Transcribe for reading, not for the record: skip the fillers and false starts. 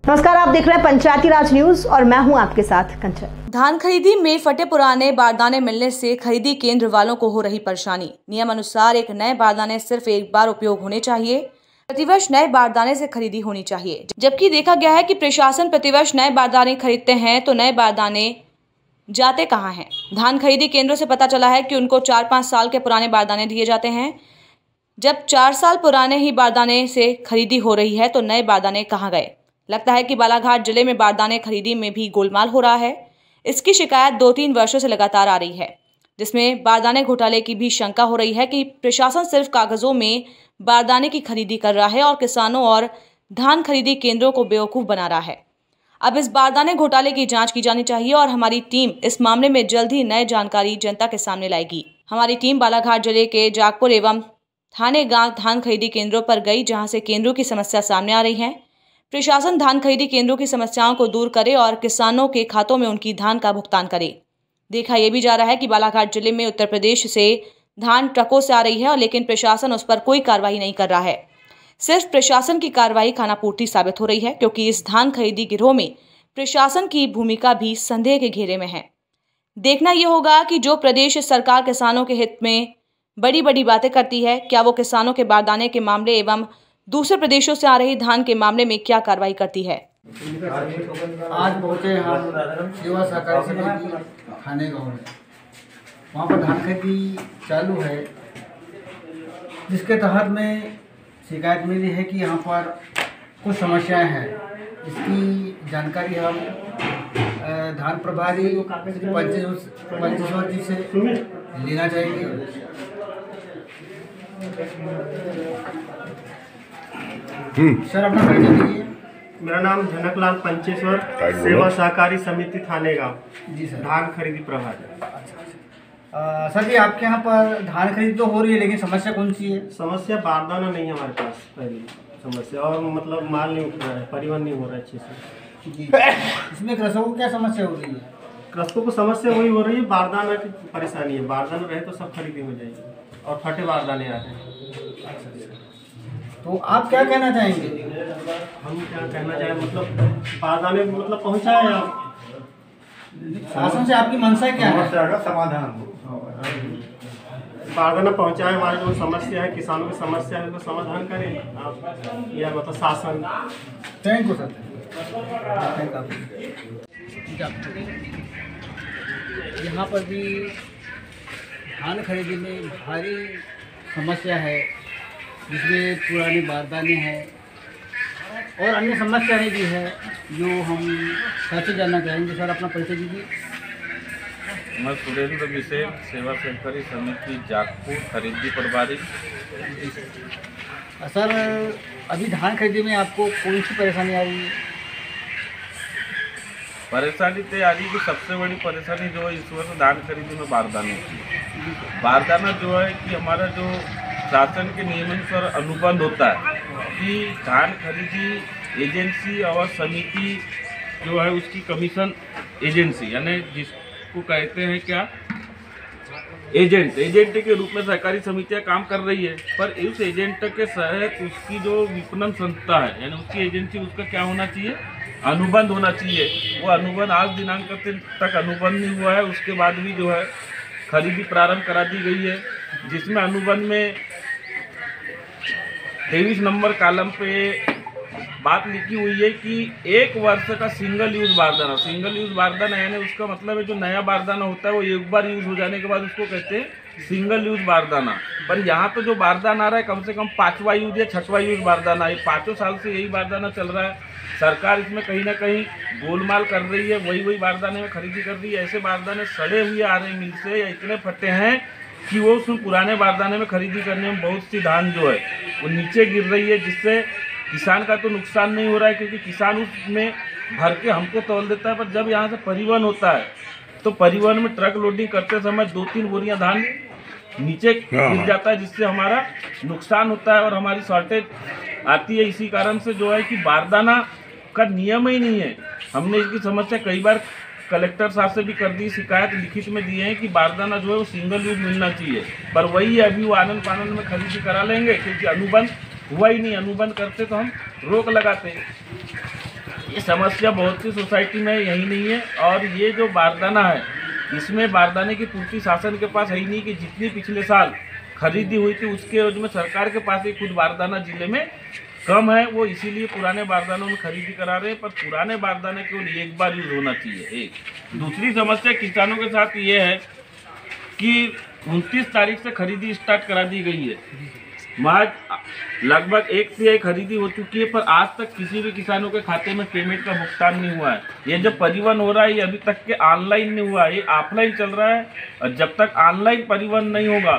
नमस्कार, आप देख रहे हैं पंचायती राज न्यूज और मैं हूं आपके साथ कंचन। धान खरीदी में फटे पुराने बारदाने मिलने से खरीदी केंद्र वालों को हो रही परेशानी। नियम अनुसार एक नए बारदाने सिर्फ एक बार उपयोग होने चाहिए। प्रतिवर्ष नए बारदाने से खरीदी होनी चाहिए, जबकि देखा गया है कि प्रशासन प्रतिवर्ष नए बारदाने खरीदते हैं तो नए बारदाने जाते कहाँ हैं। धान खरीदी केंद्रों से पता चला है कि उनको 4-5 साल के पुराने बारदाने दिए जाते हैं। जब 4 साल पुराने ही बारदाने से खरीदी हो रही है तो नए बारदाने कहाँ गए। लगता है कि बालाघाट जिले में बारदाने खरीदी में भी गोलमाल हो रहा है। इसकी शिकायत 2-3 वर्षों से लगातार आ रही है, जिसमें बारदाने घोटाले की भी शंका हो रही है कि प्रशासन सिर्फ कागजों में बारदाने की खरीदी कर रहा है और किसानों और धान खरीदी केंद्रों को बेवकूफ़ बना रहा है। अब इस बारदाने घोटाले की जांच की जानी चाहिए और हमारी टीम इस मामले में जल्द ही नई जानकारी जनता के सामने लाएगी। हमारी टीम बालाघाट जिले के जागपुर एवं थाने गांव धान खरीदी केंद्रों पर गई, जहां से केंद्रों की समस्या सामने आ रही है। प्रशासन धान खरीदी केंद्रों की समस्याओं को दूर करे और किसानों के खातों में उनकी धान का भुगतान करे। देखा यह भी जा रहा है कि बालाघाट जिले में उत्तर प्रदेश से धान ट्रकों से आ रही है, लेकिन प्रशासन उस पर कोई कार्रवाई नहीं कर रहा है। सिर्फ प्रशासन की कार्रवाई खानापूर्ति साबित हो रही है, क्योंकि इस धान खरीदी गिरोह में प्रशासन की भूमिका भी संदेह के घेरे में है। देखना यह होगा कि जो प्रदेश सरकार किसानों के हित में बड़ी बड़ी बातें करती है, क्या वो किसानों के बारदाने के मामले एवं दूसरे प्रदेशों से आ रही धान के मामले में क्या कार्रवाई करती है। आज पहुंचे हम सेवा सहकारी समिति थाने गाँव में। वहाँ पर धान खेती चालू है, जिसके तहत में शिकायत मिली है कि यहाँ पर कुछ समस्याएं हैं। इसकी जानकारी हम धान प्रभारी पंचेश्वर जी से लेना चाहेंगे। सर, अपना परिचय दीजिए। मेरा नाम जनकलाल पंचेश्वर, सेवा सहकारी समिति थाने गाँव। जी सर, धान खरीदी प्रभारी। सर जी, आपके यहाँ पर धान खरीदी तो हो रही है, लेकिन समस्या कौन सी है? समस्या बारदाना नहीं है हमारे पास, पहली समस्या, और मतलब माल नहीं उठ रहा है, परिवहन नहीं हो रहा है अच्छे से। जी, इसमें कृषकों को क्या समस्या हो रही है? कृषकों को समस्या वही हो रही है, बारदाना की परेशानी है। बारदाना रहे तो सब खरीदी हो जाएगी और फटे बारदाने आ रहे हैं। तो आप क्या कहना चाहेंगे? हम क्या कहना चाहें, मतलब बारदाने मतलब पहुँचाए आप। शासन से आपकी मंशा क्या है? समाधान बारदाना पहुँचाए, हमारी जो समस्या है, किसानों की समस्या है, तो समाधान करें आप, या मतलब शासन। Thank you sir. यहाँ पर भी धान खरीदी में भारी समस्या है, जिसमें पुराने बारदाने हैं और अन्य समस्याएं भी है, जो हम सच जानना चाहेंगे। सर, अपना परिचय दीजिए। मैं सुरेंद्र विशेष, सेवा सहकारी समिति जागपुर खरीदी प्रभारी। सर, अभी धान खरीदी में आपको कौन सी परेशानी आ रही है? परेशानी तो आ रही है कि सबसे बड़ी परेशानी जो है इस वर्ष धान खरीदी में बारदाने की। बारदाना जो है कि हमारा जो शासन के नियमानुसार अनुबंध होता है कि धान खरीदी एजेंसी और समिति जो है उसकी कमीशन एजेंसी, यानी जिसको कहते हैं क्या, एजेंट के रूप में सहकारी समितियां काम कर रही है। पर उस एजेंट के तहत उसकी जो विपणन संस्था है, यानी उसकी एजेंसी, उसका क्या होना चाहिए, अनुबंध होना चाहिए। वो अनुबंध आज दिनांक तक अनुबंध नहीं हुआ है। उसके बाद भी जो है खरीदी प्रारंभ करा दी गई है, जिसमें अनुबंध में 23 नंबर कॉलम पे बात लिखी हुई है कि 1 वर्ष का सिंगल यूज बारदाना यानी उसका मतलब है जो नया बारदाना होता है वो एक बार यूज हो जाने के बाद उसको कहते हैं सिंगल यूज बारदाना। पर यहाँ तो जो बारदाना आ रहा है कम से कम 5वां यूज या 6वां यूज बारदाना है। 5 साल से यही बारदाना चल रहा है। सरकार इसमें कहीं ना कहीं गोलमाल कर रही है, वही बारदाने में खरीदी कर रही है। ऐसे बारदाने सड़े हुए आ रहे हैं मिल से, या इतने फटे हैं कि वो उसमें पुराने बारदाने में खरीदी करने में बहुत सी धान जो है वो नीचे गिर रही है, जिससे किसान का तो नुकसान नहीं हो रहा है, क्योंकि किसान उसमें भर के हमको तौल देता है। पर जब यहाँ से परिवहन होता है तो परिवहन में ट्रक लोडिंग करते समय 2-3 बोरियां धान नीचे गिर जाता है, जिससे हमारा नुकसान होता है और हमारी शॉर्टेज आती है। इसी कारण से जो है कि बारदाना का नियम ही नहीं है। हमने इसकी समस्या कई बार कलेक्टर साहब से भी कर दी, शिकायत लिखित में दिए हैं कि बारदाना जो है वो सिंगल यूज मिलना चाहिए। पर वही है, अभी वो आनंद पानंद में खरीदी करा लेंगे, क्योंकि अनुबंध हुआ ही नहीं। अनुबंध करते तो हम रोक लगाते। ये समस्या बहुत सी सोसाइटी में यही नहीं है। और ये जो बारदाना है, इसमें बारदाने की पूर्ति शासन के पास है ही नहीं कि जितनी पिछले साल खरीदी हुई थी उसके एवज में सरकार के पास ही खुद बारदाना जिले में कम है। वो इसीलिए पुराने बारदानों में खरीदी करा रहे हैं, पर पुराने बारदाने केवल एक बार यूज होना चाहिए। एक दूसरी समस्या किसानों के साथ ये है कि 29 तारीख से खरीदी स्टार्ट करा दी गई है, आज लगभग 1/3 खरीदी हो चुकी है, पर आज तक किसी भी किसानों के खाते में पेमेंट का भुगतान नहीं हुआ है। ये जो परिवहन हो रहा है ये अभी तक के ऑनलाइन नहीं हुआ है, ये ऑफलाइन चल रहा है। और जब तक ऑनलाइन परिवहन नहीं होगा